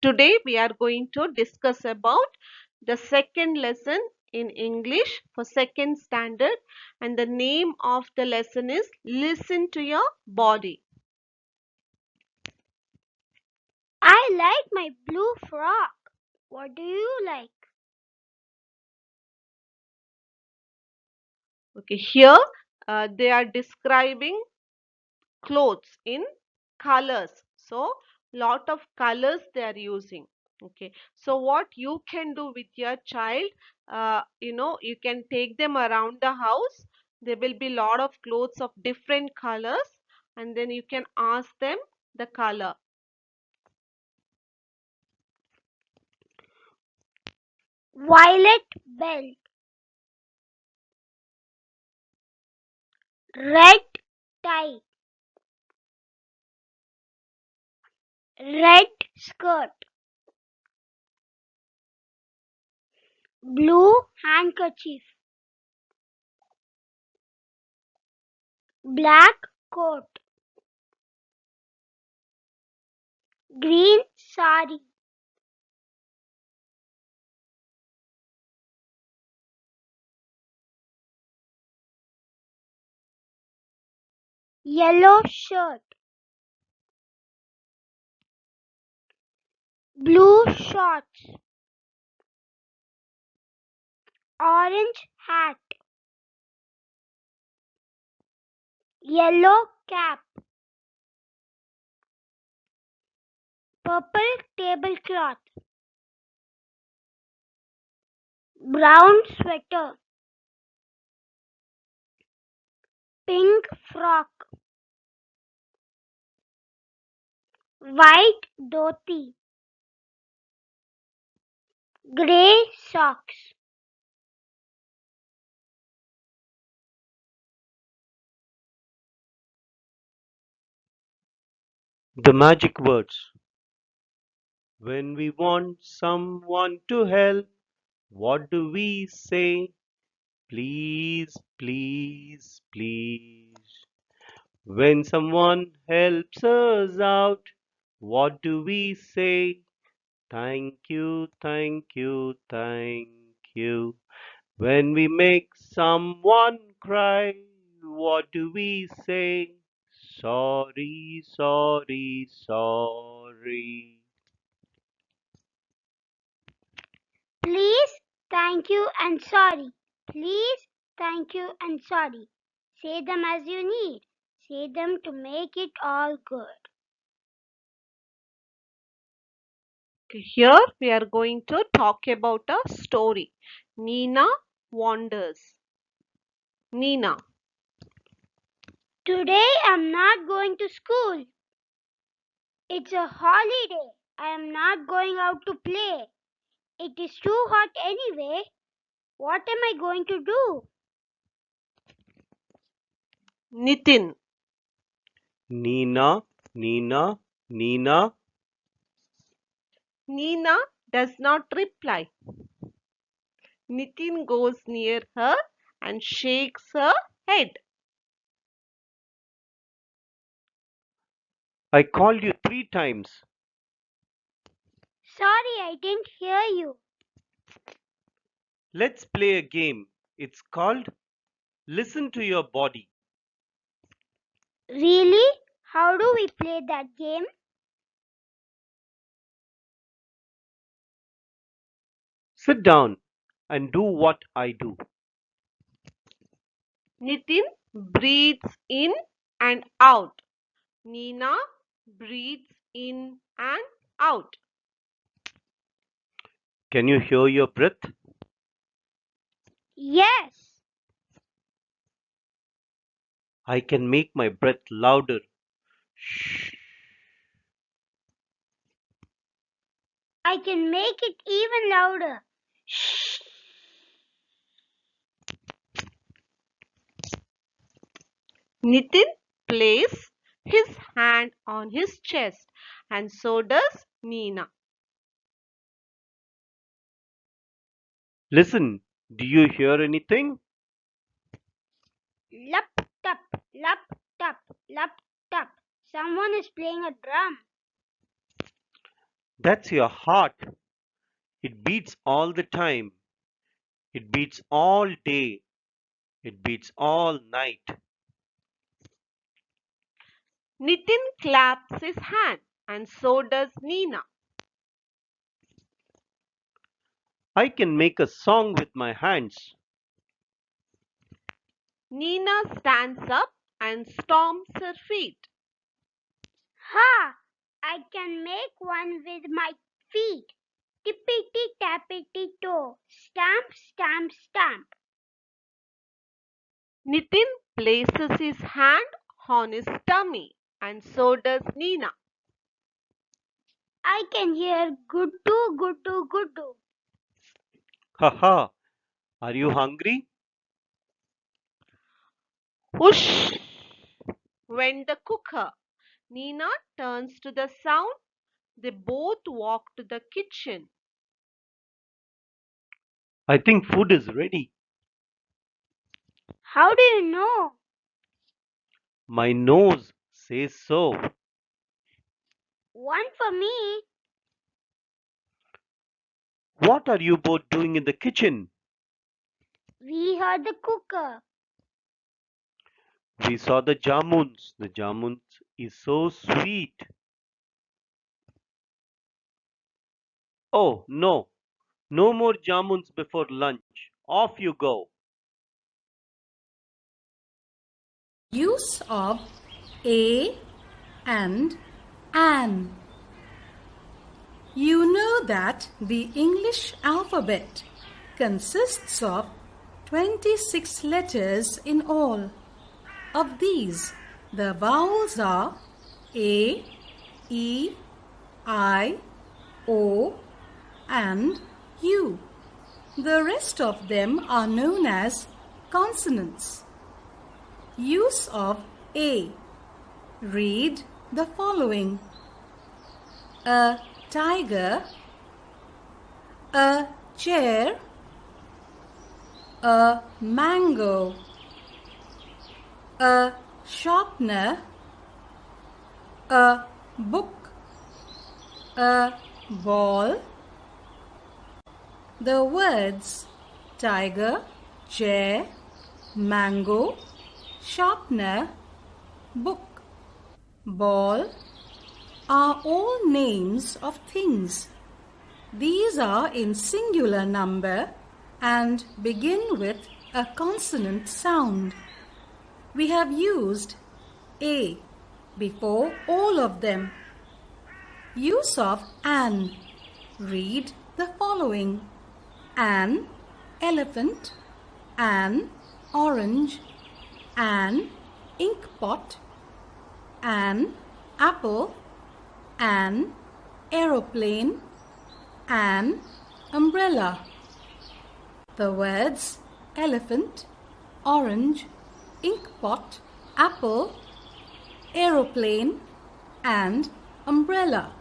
Today we are going to discuss about the second lesson in English for second standard, and the name of the lesson is Listen to Your Body. I like my blue frock. What do you like? Okay, here they are describing clothes in colors. So lot of colors they are using. Okay, so what you can do with your child, you can take them around the house. There will be lot of clothes of different colors, and then you can ask them the color. Violet belt, red tie, red skirt, blue handkerchief, black coat, green sari, yellow shirt, blue shorts, orange hat, yellow cap, purple tablecloth, brown sweater, pink frock, white dhoti, grey socks. The magic words. When we want someone to help, what do we say? Please, please, please. When someone helps us out, what do we say? Thank you, thank you, thank you. When we make someone cry, what do we say? Sorry, sorry, sorry. Please, thank you, and sorry. Please, thank you, and sorry. Say them as you need. Say them to make it all good. Okay, here we are going to talk about a story. Nina wanders. Nina. Today I'm not going to school. It's a holiday. I am not going out to play. It is too hot anyway. What am I going to do? Nitin. Nina, Nina, Nina. Nina does not reply. Nitin goes near her and shakes her head. I called you 3 times. Sorry, I didn't hear you. Let's play a game. It's called Listen to Your Body. Really? How do we play that game? Sit down and do what I do. Nitin breathes in and out. Nina breathes in and out. Can you hear your breath? Yes. I can make my breath louder. Shh. I can make it even louder. Shh. Nitin places his hand on his chest, and so does Nina. Listen, do you hear anything? Lup tup, lup tup, lup tup. Someone is playing a drum. That's your heart. It beats all the time. It beats all day. It beats all night. Nitin claps his hand, and so does Nina. I can make a song with my hands. Nina stands up and stomps her feet. Ha! I can make one with my feet. Tippity tappity toe. Stamp, stamp, stamp. Nitin places his hand on his tummy, and so does Nina. I can hear guddu guddu guddu. Haha, are you hungry? Whoosh! Went the cooker. Nina turns to the sound. They both walk to the kitchen. I think food is ready. How do you know? My nose says so. One for me. What are you both doing in the kitchen? We heard the cooker. We saw the jamuns. The jamuns is so sweet. Oh no, no more jamuns before lunch. Off you go. Use of a and an. You know that the English alphabet consists of 26 letters in all. Of these, the vowels are A, E, I, O, and U. The rest of them are known as consonants. Use of A. Read the following: a tiger, a chair, a mango, a sharpener, a book, a ball. The words tiger, chair, mango, sharpener, book, ball are all names of things. These are in singular number and begin with a consonant sound. We have used a before all of them. Use of an. Read the following: an elephant, an orange, an ink pot, an apple, an aeroplane, an umbrella. The words elephant, orange, ink pot, apple, aeroplane, and umbrella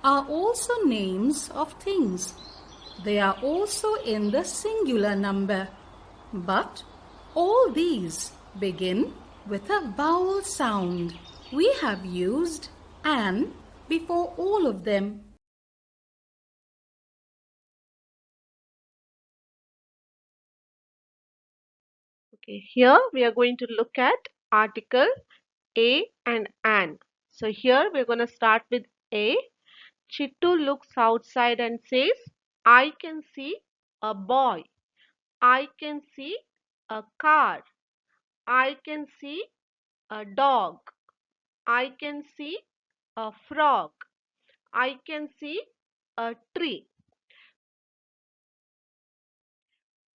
are also names of things. They are also in the singular number, but all these begin with a vowel sound. We have used an before all of them. Okay, here we are going to look at article a and an. So here we're going to start with A. Chittu looks outside and says, I can see a boy. I can see a car. I can see a dog. I can see a frog. I can see a tree.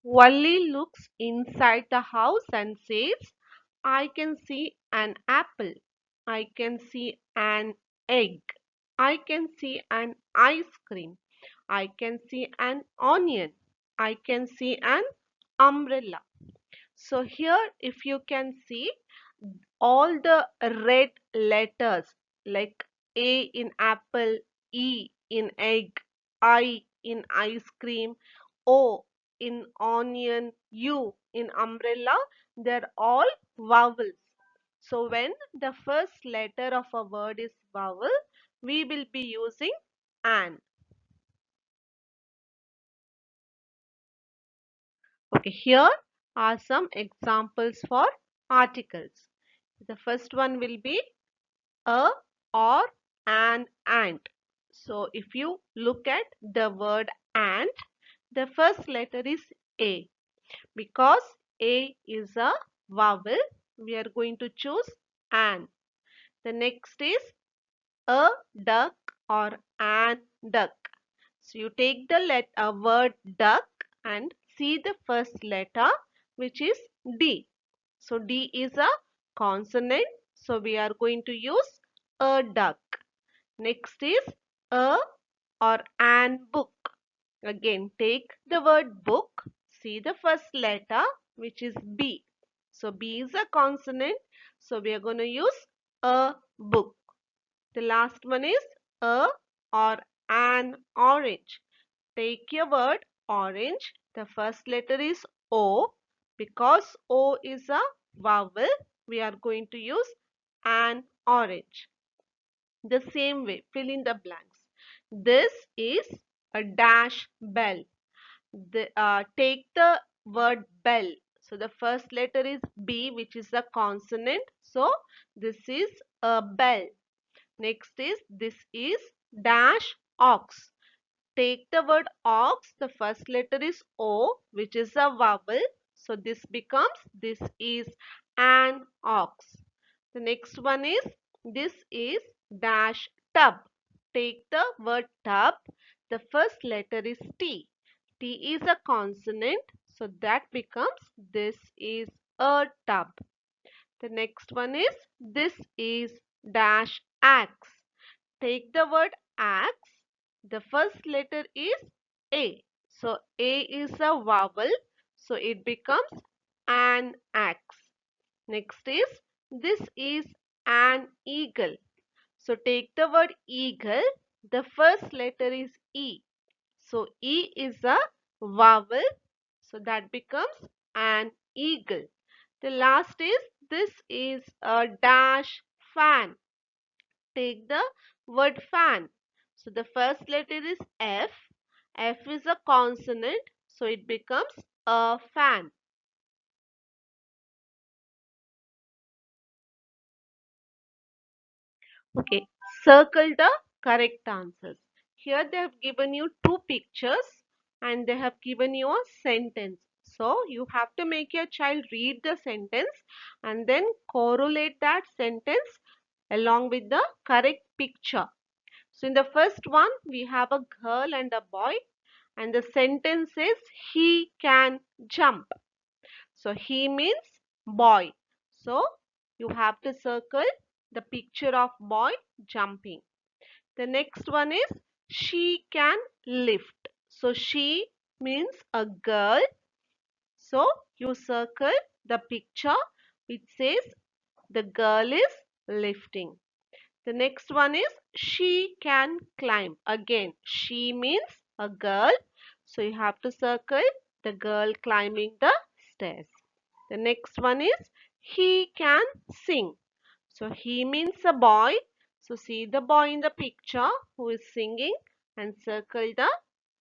Wally looks inside the house and says, I can see an apple. I can see an egg. I can see an ice cream. I can see an onion. I can see an umbrella. So here if you can see all the red letters like A in apple, E in egg, I in ice cream, O in onion, U in umbrella, they're all vowels. So when the first letter of a word is vowel, we will be using an. Okay, here are some examples for articles. The first one will be a, or, an ant. So if you look at the word ant, the first letter is A. Because A is a vowel, we are going to choose an. The next is a duck or an duck. So you take the word duck and see the first letter, which is D. So D is a consonant. So we are going to use a duck. Next is a, or an book. Again, take the word book. See the first letter, which is B. So B is a consonant. So we are going to use a book. The last one is a, or an orange. Take your word orange. The first letter is O. Because O is a vowel, we are going to use an orange. The same way, fill in the blanks. This is a dash bell. Take the word bell. So the first letter is B, which is a consonant. So this is a bell. Next is, this is dash ox. Take the word ox. The first letter is O, which is a vowel. So this is an ox. The next one is, this is dash tub. Take the word tub. The first letter is T. T is a consonant. So that becomes, this is a tub. The next one is, this is dash axe. Take the word axe. The first letter is A. So A is a vowel. So it becomes an axe. Next is, this is an eagle. So take the word eagle. The first letter is E. So E is a vowel. So that becomes an eagle. The last is, this is a dash fan. Take the word fan. So the first letter is F. F is a consonant. So it becomes a fan. Okay, circle the correct answers. Here they have given you two pictures and they have given you a sentence. So you have to make your child read the sentence and then correlate that sentence along with the correct picture. So in the first one, we have a girl and a boy, and the sentence is, he can jump. So he means boy. So you have to circle the picture of boy jumping. The next one is, she can lift. So she means a girl. So you circle the picture which says the girl is lifting. The next one is, she can climb. Again, she means a girl. So you have to circle the girl climbing the stairs. The next one is, he can sing. So he means a boy. So see the boy in the picture who is singing and circle the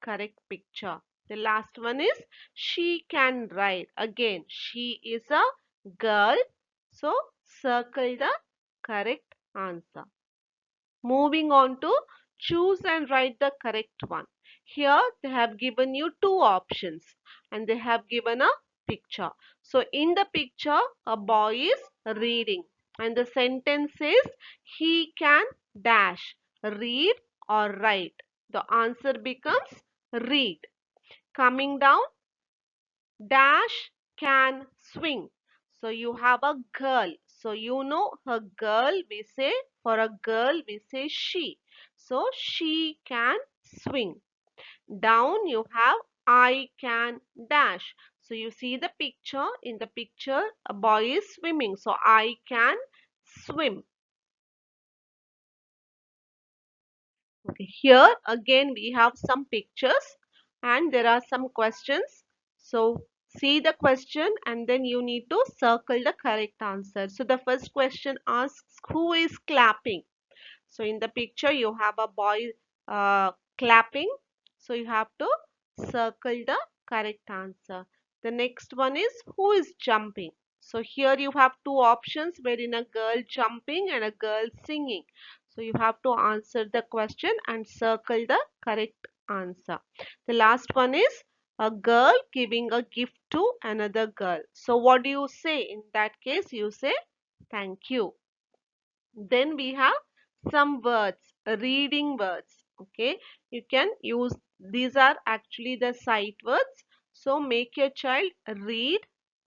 correct picture. The last one is, she can ride. Again, she is a girl. So circle the correct answer. Moving on to choose and write the correct one. Here they have given you two options and they have given a picture. So in the picture, a boy is reading and the sentence says, he can dash read or write. The answer becomes read. Coming down, dash can swing. So you have a girl. So you know her girl, we say, for a girl we say she. So she can swing. Down you have, I can dash. So you see the picture. In the picture a boy is swimming. So I can swim. Okay, here again we have some pictures and there are some questions. So see the question and then you need to circle the correct answer. So the first question asks, who is clapping? So in the picture you have a boy clapping. So you have to circle the correct answer. The next one is who is jumping. So here you have two options wherein a girl jumping and a girl singing. So you have to answer the question and circle the correct answer. The last one is a girl giving a gift to another girl. So what do you say? In that case, you say thank you. Then we have some words, reading words. Okay, you can use, these are actually the sight words. So make your child read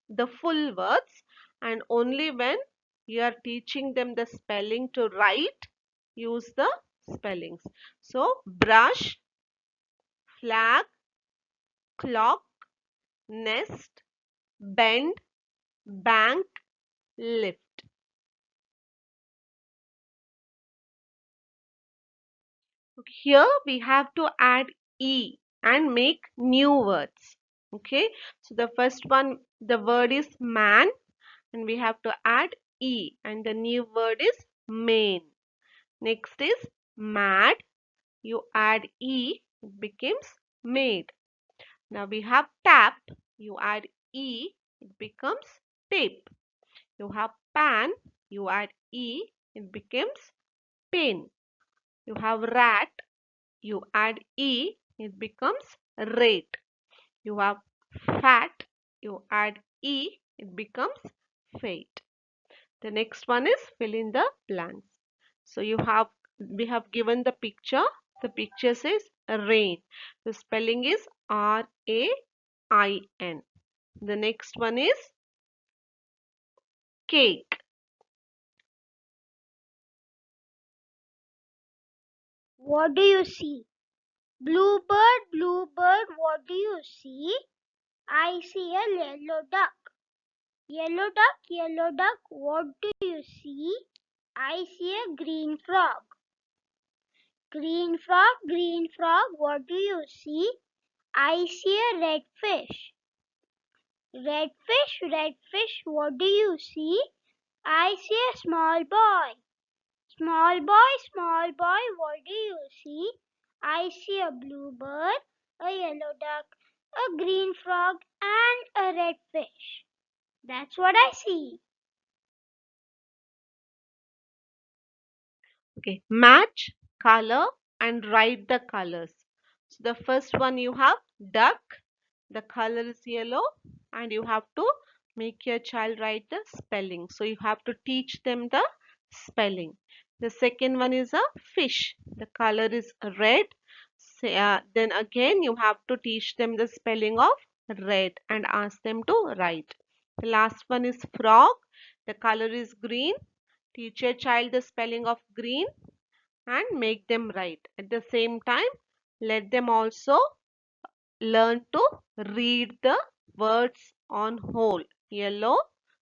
the full words, and only when you are teaching them the spelling to write, use the spellings. So brush, flag, clock, nest, bend, bank, lift. Here we have to add E and make new words. Okay, so the first one, the word is man, and we have to add E, and the new word is main. Next is mad, you add E, it becomes made. Now we have tap, you add E, it becomes tape. You have pan, you add E, it becomes pen. You have rat, you add E, it becomes rate. You have fat, you add E, it becomes fate. The next one is fill in the blanks. So we have given the picture. The picture says rain. The spelling is RAIN. The next one is cake. What do you see? Bluebird, bluebird, what do you see? I see a yellow duck. Yellow duck, what do you see? I see a green frog. Green frog, what do you see? I see a red fish. Red fish, what do you see? I see a small boy. Small boy, what do you see? I see a bluebird, a yellow duck, a green frog, and a red fish. That's what I see. Okay, match, color, and write the colors. So the first one you have duck. The color is yellow, and you have to make your child write the spelling. So you have to teach them the spelling. The second one is a fish. The color is red. Then again you have to teach them the spelling of red and ask them to write. The last one is frog. The color is green. Teach your child the spelling of green and make them write. At the same time, let them also learn to read the words on whole: yellow,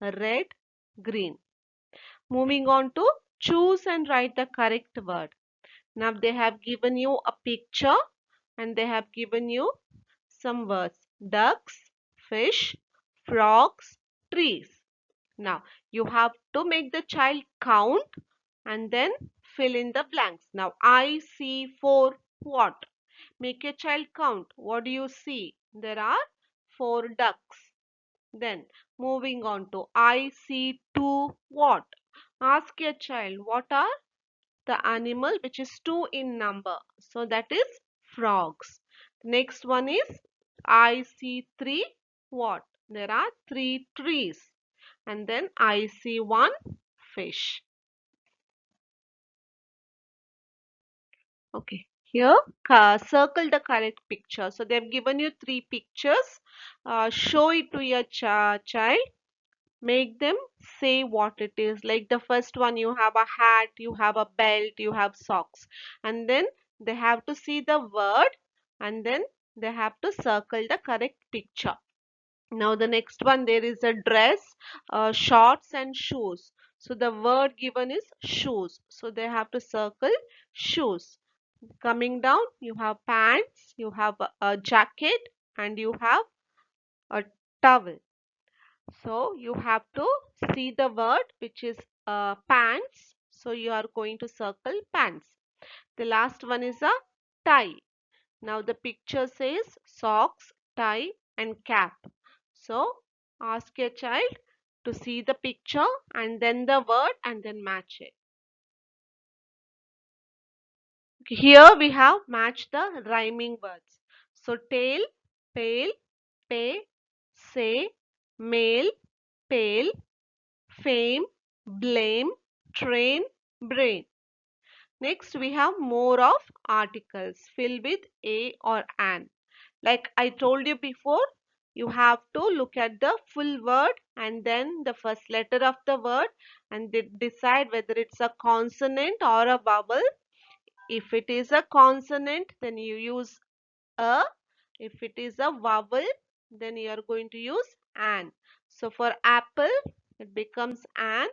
red, green. Moving on to choose and write the correct word. Now they have given you a picture and they have given you some words: ducks, fish, frogs, trees. Now you have to make the child count and then fill in the blanks. Now I see four what? Make your child count. What do you see? There are four ducks. Then moving on to I see two what? Ask your child what are the animal which is two in number. So that is frogs. Next one is I see three what? There are three trees. And then I see one fish. Okay, here circle the correct picture. So they've given you three pictures. Show it to your child. Make them say what it is. Like the first one, you have a hat, you have a belt, you have socks. And then they have to see the word and then they have to circle the correct picture. Now the next one, there is a dress, shorts and shoes. So the word given is shoes. So they have to circle shoes. Coming down, you have pants, you have a jacket, and you have a towel. So you have to see the word which is pants. So you are going to circle pants. The last one is a tie. Now the picture says socks, tie and cap. So ask your child to see the picture and then the word and then match it. Here we have matched the rhyming words. So tail, pale, pay, say, male, pale, fame, blame, train, brain. Next we have more of articles. Fill with a or an. Like I told you before, you have to look at the full word and then the first letter of the word and decide whether it's a consonant or a vowel. If it is a consonant, then you use a. If it is a vowel, then you are going to use an. So for apple, it becomes an.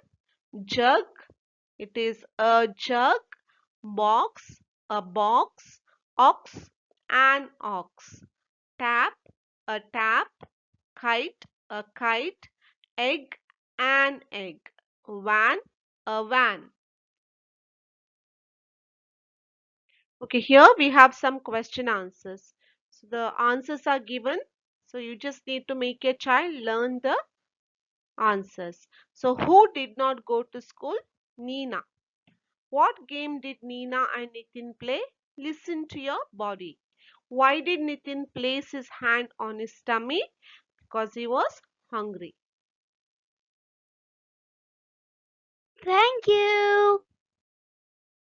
Jug, it is a jug. Box, a box. Ox, an ox. Tap, a tap. Kite, a kite. Egg, an egg. Van, a van. Okay, here we have some question answers. So the answers are given. So you just need to make your child learn the answers. So who did not go to school? Nina. What game did Nina and Nitin play? Listen to your body. Why did Nitin place his hand on his tummy? Because he was hungry. Thank you.